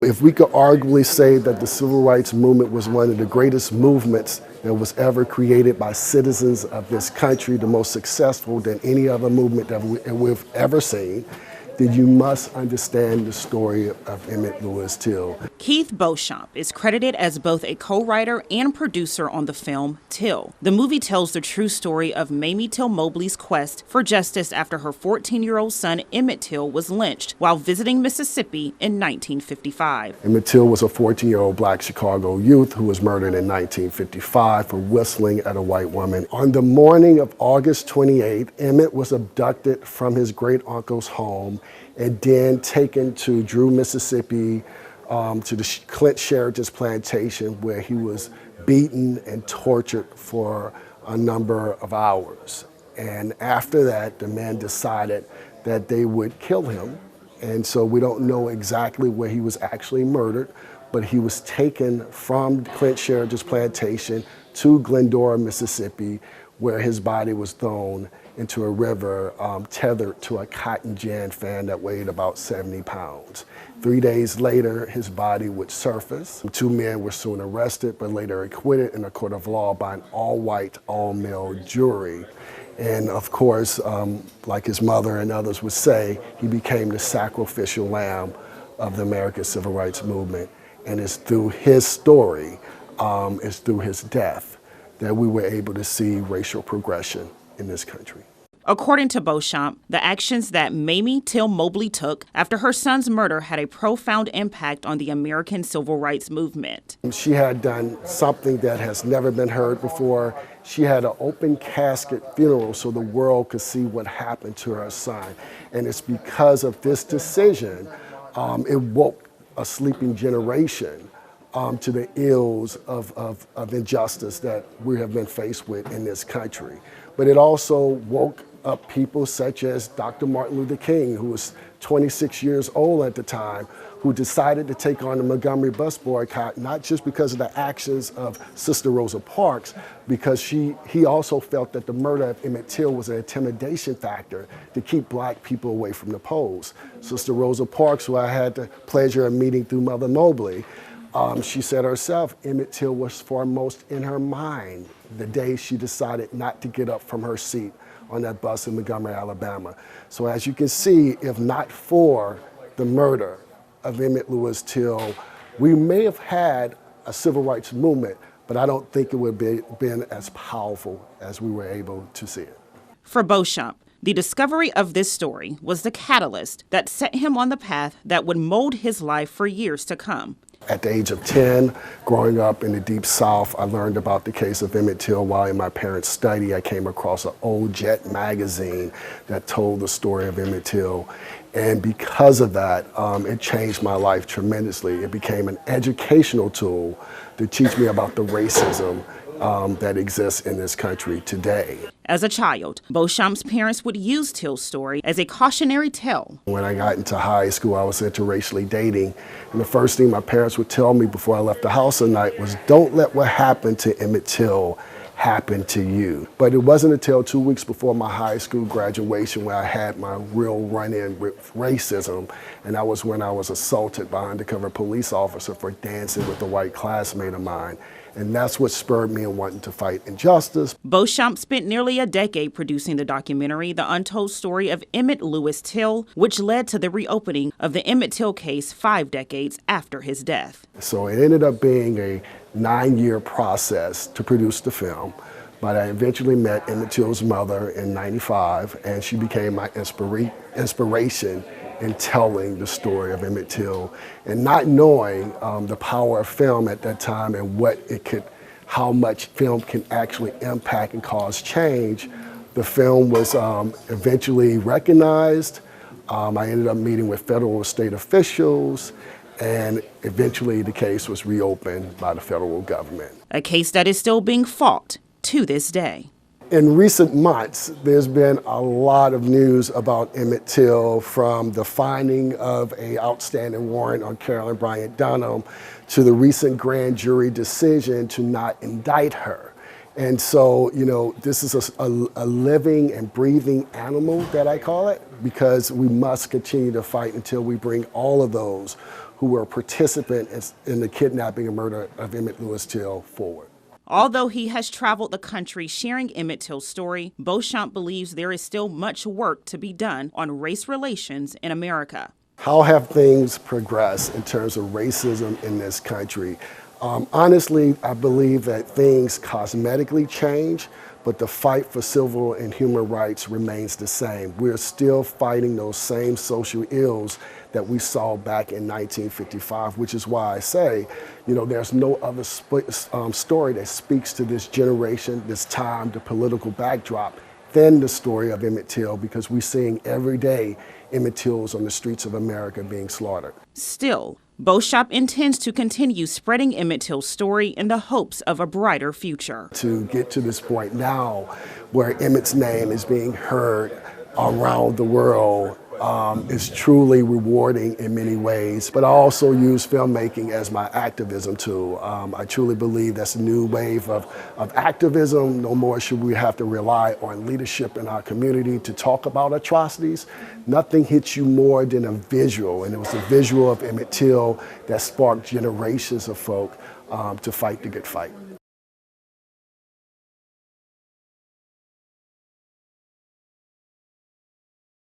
If we could arguably say that the civil rights movement was one of the greatest movements that was ever created by citizens of this country, the most successful than any other movement that we've ever seen, then you must understand the story of Emmett Till. Keith Beauchamp is credited as both a co-writer and producer on the film Till. The movie tells the true story of Mamie Till Mobley's quest for justice after her 14-year-old son Emmett Till was lynched while visiting Mississippi in 1955. Emmett Till was a 14-year-old black Chicago youth who was murdered in 1955 for whistling at a white woman. On the morning of August 28th, Emmett was abducted from his great-uncle's home and then taken to Drew, Mississippi, to the Clint Sheridan's plantation, where he was beaten and tortured for a number of hours. And after that, the men decided that they would kill him. And so we don't know exactly where he was actually murdered, but he was taken from Clint Sheridan's plantation to Glendora, Mississippi, where his body was thrown into a river tethered to a cotton gin fan that weighed about 70 pounds. 3 days later, his body would surface. 2 men were soon arrested, but later acquitted in a court of law by an all-white, all-male jury. And of course, like his mother and others would say, he became the sacrificial lamb of the American Civil Rights Movement. And it's through his story, it's through his death, that we were able to see racial progression in this country. According to Beauchamp, the actions that Mamie Till Mobley took after her son's murder had a profound impact on the American Civil Rights Movement. She had done something that has never been heard before. She had an open casket funeral so the world could see what happened to her son. And it's because of this decision, it woke a sleeping generation to the ills of injustice that we have been faced with in this country. But it also woke up people such as Dr. Martin Luther King, who was 26 years old at the time, who decided to take on the Montgomery bus boycott, not just because of the actions of Sister Rosa Parks, because he also felt that the murder of Emmett Till was an intimidation factor to keep black people away from the polls. Sister Rosa Parks, who I had the pleasure of meeting through Mother Mobley, she said herself, Emmett Till was foremost in her mind the day she decided not to get up from her seat on that bus in Montgomery, Alabama. So as you can see, if not for the murder of Emmett Till, we may have had a civil rights movement, but I don't think it would have been as powerful as we were able to see it. For Beauchamp, the discovery of this story was the catalyst that set him on the path that would mold his life for years to come. At the age of 10, growing up in the Deep South, I learned about the case of Emmett Till while in my parents' study. I came across an old Jet magazine that told the story of Emmett Till. And because of that, it changed my life tremendously. It became an educational tool to teach me about the racism that exists in this country today. As a child, Beauchamp's parents would use Till's story as a cautionary tale. When I got into high school, I was interracially dating, and the first thing my parents would tell me before I left the house at night was, don't let what happened to Emmett Till happen to you. But it wasn't until 2 weeks before my high school graduation where I had my real run-in with racism, and that was when I was assaulted by an undercover police officer for dancing with a white classmate of mine. And that's what spurred me in wanting to fight injustice. Beauchamp spent nearly a decade producing the documentary The Untold Story of Emmett Till, which led to the reopening of the Emmett Till case 5 decades after his death. So it ended up being a 9-year process to produce the film. But I eventually met Emmett Till's mother in '95, and she became my inspiration in telling the story of Emmett Till, and not knowing the power of film at that time and how much film can actually impact and cause change. The film was eventually recognized. I ended up meeting with federal and state officials, and eventually the case was reopened by the federal government. A case that is still being fought to this day. In recent months, there's been a lot of news about Emmett Till, from the finding of an outstanding warrant on Carolyn Bryant Dunham to the recent grand jury decision to not indict her. And so, you know, this is a living and breathing animal, that I call it, because we must continue to fight until we bring all of those who were a participant in the kidnapping and murder of Emmett Lewis Till forward. Although he has traveled the country sharing Emmett Till's story, Beauchamp believes there is still much work to be done on race relations in America. How have things progressed in terms of racism in this country? Honestly, I believe that things cosmetically change, but the fight for civil and human rights remains the same. We're still fighting those same social ills that we saw back in 1955, which is why I say, there's no other story that speaks to this generation, this time, the political backdrop, than the story of Emmett Till, because we're seeing every day Emmett Tills on the streets of America being slaughtered. Still, Beauchamp intends to continue spreading Emmett Till's story in the hopes of a brighter future. To get to this point now where Emmett's name is being heard around the world is truly rewarding in many ways. But I also use filmmaking as my activism tool. I truly believe that's a new wave of activism. No more should we have to rely on leadership in our community to talk about atrocities. Nothing hits you more than a visual, and it was a visual of Emmett Till that sparked generations of folk to fight the good fight.